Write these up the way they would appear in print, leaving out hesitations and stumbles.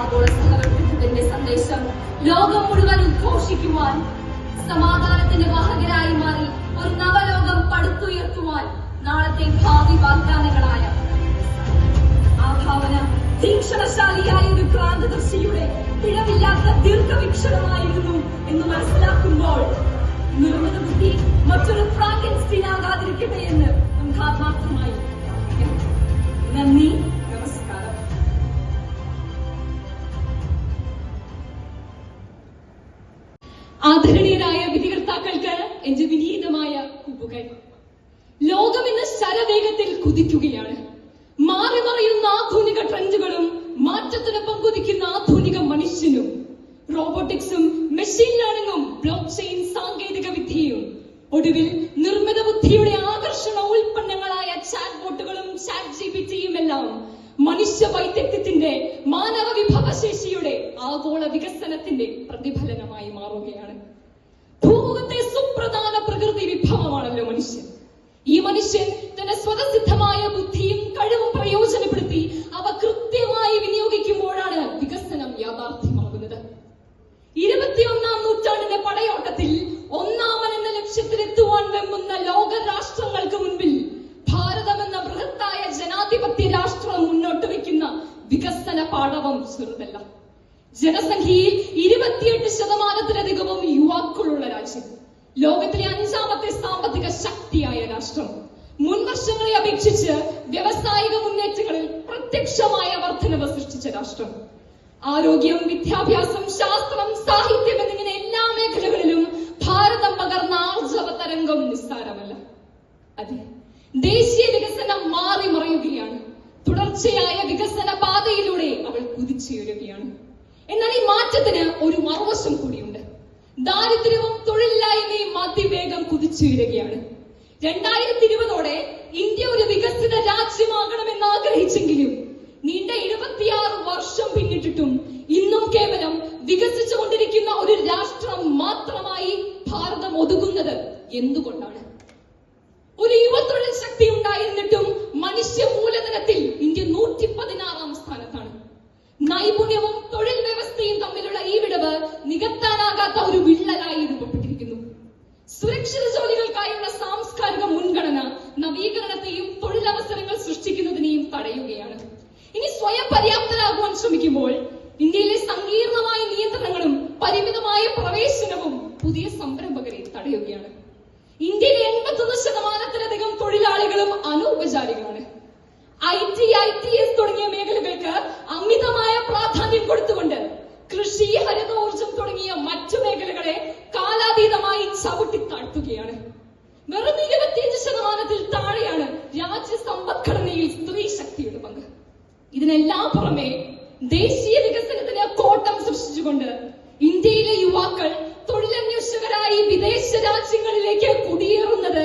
ആഗോള സഹവർത്തിത്വത്തിന്റെ സന്ദേശം ലോകം മുഴുവൻ ഉദ്ഘോഷിക്കുവാൻ, സമാധാനത്തിന്റെ വാഹകരായി മാറി ഒരു നവലോകം പടുത്തുയർത്തുവാൻ നാളത്തെ ഭാവി വാഗ്ദാനങ്ങളായ ആ ഭാവന തീക്ഷണശാലിയായ ഒരു ക്രാന്തദർശിയുടെ പിഴവില്ലാത്ത ദീർഘവീക്ഷണമായിരുന്നു എന്ന് മനസ്സിലാക്കുമ്പോൾ നിർമ്മിത ബുദ്ധി മറ്റൊരു ഫ്രാങ്കൻസ്റ്റീൻ ആകാതിരിക്കട്ടെ എന്ന് നമുക്ക് ആത്മാർത്ഥമായി നന്ദി. നമസ്കാരം. ആദരണീയരായ വിധികർത്താക്കൾക്ക് എന്റെ വിനീതമായ കുപ്പുകൾ. ലോകം ഇന്ന് ശരവേഗത്തിൽ കുതിക്കുകയാണ്. മാറി മറിയുന്ന ആധുനിക ട്രെൻഡുകളും മാറ്റത്തിനൊപ്പം കുതിക്കുന്ന ആധുനിക മനുഷ്യനും റോബോട്ടിക്സും മെഷീൻ ലേണിംഗും ബ്ലോക്ക് ചെയിൻ സാങ്കേതിക വിദ്യയും ഒടുവിൽ നിർമ്മിത ബുദ്ധിയുടെ ആകർഷണ ഉൽപ്പന്നങ്ങളായ ചാറ്റ് ബോട്ടുകളും ചാറ്റ് ജിപിടിയും എല്ലാം മനുഷ്യ വൈദഗ്ധ്യത്തിന്റെ മാനവ വിഭവശേഷിയുടെ ആഗോള വികസനത്തിന്റെ പ്രതിഫലനമായി മാറുകയാണ്. ഭൂമുഖത്തെ സുപ്രധാന പ്രകൃതി വിഭവമാണല്ലോ മനുഷ്യൻ. ഈ മനുഷ്യൻ തന്റെ സ്വതസിദ്ധമായ ബുദ്ധിയും കഴിവും പ്രയോജനപ്പെടുത്തി അവ കൃത്യമായി വിനിയോഗിക്കുമ്പോഴാണ് വികസനം യാഥാർത്ഥ്യമാകുന്നത്. 21ാം നൂറ്റാണ്ടിന്റെ പടയോട്ടത്തിൽ ഒന്നാമൻ എന്ന ലക്ഷ്യത്തിലെത്തുവാൻ വെമ്പുന്ന ലോക രാഷ്ട്രങ്ങൾക്ക് മുൻപിൽ ഭാരതം എന്ന ബൃഹത്തായ ജനാധിപത്യ രാഷ്ട്രം മുന്നോട്ട് വയ്ക്കുന്ന വികസന പാടവം ചെറുതല്ല. ജനസംഖ്യയിൽ 28% യുവാക്കളുള്ള രാജ്യം, ലോകത്തിലെ 5ാമത്തെ സാമ്പത്തിക ശക്തിയായ രാഷ്ട്രം, മുൻ വർഷങ്ങളെ അപേക്ഷിച്ച് വ്യവസായിക മുന്നേറ്റങ്ങളിൽ പ്രത്യക്ഷമായ വർധനവ് സൃഷ്ടിച്ച രാഷ്ട്രം, ആരോഗ്യം, വിദ്യാഭ്യാസം, ശാസ്ത്രം, സാഹിത്യം എന്നിങ്ങനെ എല്ലാ മേഖലകളിലും ഭാരതം പകർന്ന ആർജവ തരംഗം നിസ്സാരമല്ല. അതെ, ദേശീയ വികസനം മാറി മറിയുകയാണ്. തുടർച്ചയായ വികസന പാതയിലൂടെ അവൾ കുതിച്ചുയരുകയാണ്. എന്നാൽ ഈ മാറ്റത്തിന് ഒരു മറുവശം കൂടിയുണ്ട്. ദാരിദ്ര്യവും തൊഴിലില്ലായ്മയും അതിവേഗം കുതിച്ചുയരുകയാണ്. 2020 ഇന്ത്യ ഒരു വികസിത രാജ്യമാകണമെന്ന് ആഗ്രഹിച്ചെങ്കിലും നീണ്ട 76 വർഷം പിന്നിട്ടിട്ടും ഇന്നും കേവലം വികസിച്ചുകൊണ്ടിരിക്കുന്ന ഒരു രാഷ്ട്രം മാത്രമായി ഭാരതം ഒതുങ്ങുന്നത് എന്തുകൊണ്ടാണ്? ഒരു യുവത്തൊഴിൽ ശക്തി ഉണ്ടായിരുന്നിട്ടും മനുഷ്യ മൂലധനത്തിൽ ഇന്ത്യ 116ാം സ്ഥാനത്താണ്. നൈപുണ്യവും തൊഴിൽ വ്യവസ്ഥയും തമ്മിലുള്ള ഈ വിടവ് നികത്താനാകാത്ത ഒരു വിള്ളലായി രൂപപ്പെട്ടിരിക്കുന്നു. സുരക്ഷിത ജോലികൾക്കായുള്ള സാംസ്കാരിക മുൻഗണന നവീകരണത്തെയും തൊഴിലവസരങ്ങൾ സൃഷ്ടിക്കുന്നതിനെയും തടയുകയാണ്. ഇനി സ്വയം പര്യാപ്തരാകുവാൻ ശ്രമിക്കുമ്പോൾ ഇന്ത്യയിലെ സങ്കീർണമായ നിയന്ത്രണങ്ങളും പരിമിതമായ പ്രവേശനവും പുതിയ സംരംഭകരെ തടയുകയാണ്. ഇന്ത്യയിലെ 81% തൊഴിലാളികളും അനൗപചാരികളാണ്. IT, ITS തുടങ്ങിയ മേഖലകൾക്ക് അമിതമായ പ്രാധാന്യം കൊടുത്തുകൊണ്ട് കൃഷി, ഹരിതോർജം തുടങ്ങിയ മറ്റു മേഖലകളെ കാലാതീതമായി ചവിട്ടിത്താഴ്ത്തുകയാണ്. വെറും 25% താഴെയാണ് രാജ്യ സമ്പദ്ഘടനയിൽ സ്ത്രീ ശക്തിയുടെ പങ്ക്. ഇതിനെല്ലാം പുറമെ ദേശീയ വികസനത്തിന് കോട്ടം സൃഷ്ടിച്ചുകൊണ്ട് ഇന്ത്യയിലെ യുവാക്കൾ തൊഴിലന്വേഷകരായി വിദേശ രാജ്യങ്ങളിലേക്ക് കുടിയേറുന്നത്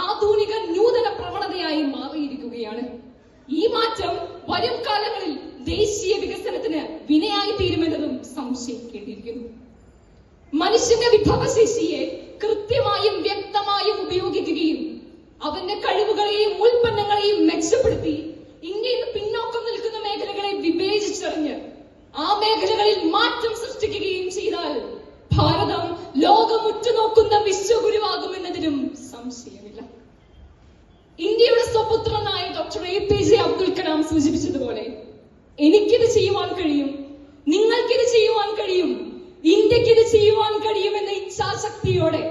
ആധുനിക നൂതന പ്രവണതയായി മാറിയിരിക്കുകയാണ്. ഈ മാറ്റം വരും കാലങ്ങളിൽ ദേശീയ വികസനത്തിന് വിനയായി തീരുമെന്നതും സംശയിക്കേണ്ടിയിരിക്കുന്നു. മനുഷ്യന്റെ വിഭവശേഷിയെ കൃത്യമായും വ്യക്തമായും ഉപയോഗിക്കുകയും അവന്റെ കഴിവുകളെയും ഉൽപ്പന്നങ്ങളെയും മെച്ചപ്പെടുത്തി ഇന്ത്യയിൽ പിന്നോക്കം നിൽക്കുന്ന മേഖലകളെ വിവേചിച്ചറിഞ്ഞ് ആ മേഖലകളിൽ മാറ്റം സൃഷ്ടിക്കുകയും ചെയ്താൽ ഭാരതം ലോകം ഉറ്റുനോക്കുന്ന വിശ്വഗുരുവാകുമെന്നതിനും സംശയമില്ല. ഇന്ത്യയുടെ സ്വപുത്രനായ ഡോക്ടർ APJ അബ്ദുൽ കലാം സൂചിപ്പിച്ചതുപോലെ എനിക്കിത് ചെയ്യുവാൻ കഴിയും, നിങ്ങൾക്കിത് ചെയ്യുവാൻ കഴിയും, ഇന്ത്യക്കിത് ചെയ്യുവാൻ കഴിയുമെന്ന ഇച്ഛാശക്തിയോടെ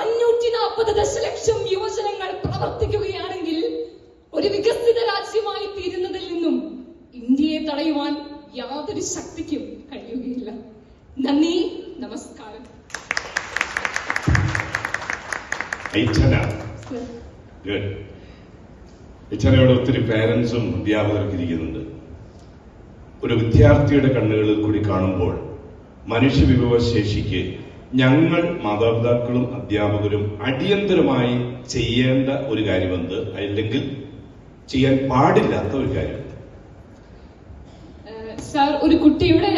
540 ദശലക്ഷം യുവജനങ്ങൾ പ്രവർത്തിക്കുകയാണെങ്കിൽ ഒരു വികസിത രാജ്യമായി തീരുന്നതിൽ നിന്നും ഇന്ത്യയെ തടയുവാൻ യാതൊരു ശക്തിക്കും കഴിയുകയില്ല. നന്ദി, നമസ്കാരം. ഇച്ചനയോട് ഒത്തിരി പേരൻസും അധ്യാപകർക്ക് ഇരിക്കുന്നുണ്ട്. ഒരു വിദ്യാർത്ഥിയുടെ കണ്ണുകളിൽ കൂടി കാണുമ്പോൾ മനുഷ്യ വിഭവശേഷിക്ക് ഞങ്ങൾ മാതാപിതാക്കളും അധ്യാപകരും അടിയന്തരമായി ചെയ്യേണ്ട ഒരു കാര്യമെന്ത്, അല്ലെങ്കിൽ ചെയ്യാൻ പാടില്ലാത്ത ഒരു കാര്യമുണ്ട്? സാർ, ഒരു കുട്ടിയുടെ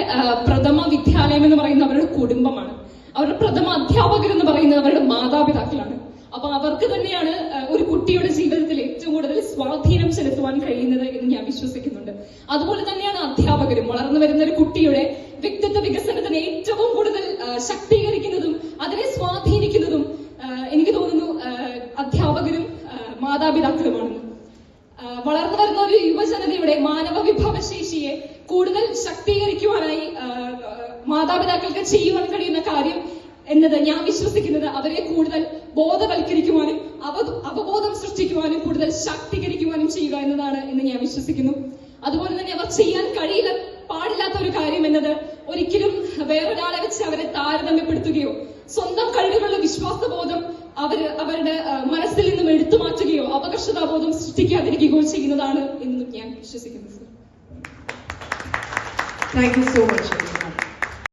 പ്രഥമ വിദ്യാലയം എന്ന് പറയുന്നത് അവരുടെ കുടുംബമാണ്. അവരുടെ പ്രഥമ അധ്യാപകർ എന്ന് പറയുന്നത് അവരുടെ മാതാപിതാക്കളാണ്. അപ്പൊ അവർക്ക് തന്നെയാണ് ഒരു കുട്ടിയുടെ ജീവിതത്തിൽ ഏറ്റവും കൂടുതൽ സ്വാധീനം ചെലുത്തുവാൻ കഴിയുന്നത് എന്ന് ഞാൻ വിശ്വസിക്കുന്നുണ്ട്. അതുപോലെ തന്നെയാണ് അധ്യാപകരും. വളർന്നു വരുന്ന ഒരു കുട്ടിയുടെ വ്യക്തിത്വ വികസനത്തിന് ഏറ്റവും കൂടുതൽ ശക്തീകരിക്കുന്നതും അതിനെ സ്വാധീനിക്കുന്നതും എനിക്ക് തോന്നുന്നു അധ്യാപകരും മാതാപിതാക്കളുമാണ്. വളർന്നു വരുന്ന ഒരു യുവജനതയുടെ മാനവ വിഭവശേഷിയെ കൂടുതൽ ശക്തീകരിക്കുവാനായി മാതാപിതാക്കൾക്ക് ചെയ്യുവാൻ കഴിയുന്ന കാര്യം എന്നത് ഞാൻ വിശ്വസിക്കുന്നത് അവരെ കൂടുതൽ ബോധവൽക്കരിക്കുവാനും അവബോധം സൃഷ്ടിക്കുവാനും കൂടുതൽ ശാക്തീകരിക്കുവാനും ചെയ്യുക എന്നതാണ് എന്ന് ഞാൻ വിശ്വസിക്കുന്നു. അതുപോലെ തന്നെ അവർ ചെയ്യാൻ പാടില്ലാത്ത ഒരു കാര്യം എന്നത് ഒരിക്കലും വേറൊരാളെ വെച്ച് അവരെ താരതമ്യപ്പെടുത്തുകയോ സ്വന്തം കഴിവുകളുടെ വിശ്വാസബോധം അവരുടെ മനസ്സിൽ നിന്നും എടുത്തു മാറ്റുകയോ അപകർഷതാബോധം സൃഷ്ടിക്കാതിരിക്കുകയോ ചെയ്യുന്നതാണ് എന്നും ഞാൻ വിശ്വസിക്കുന്നു. Thank you so much.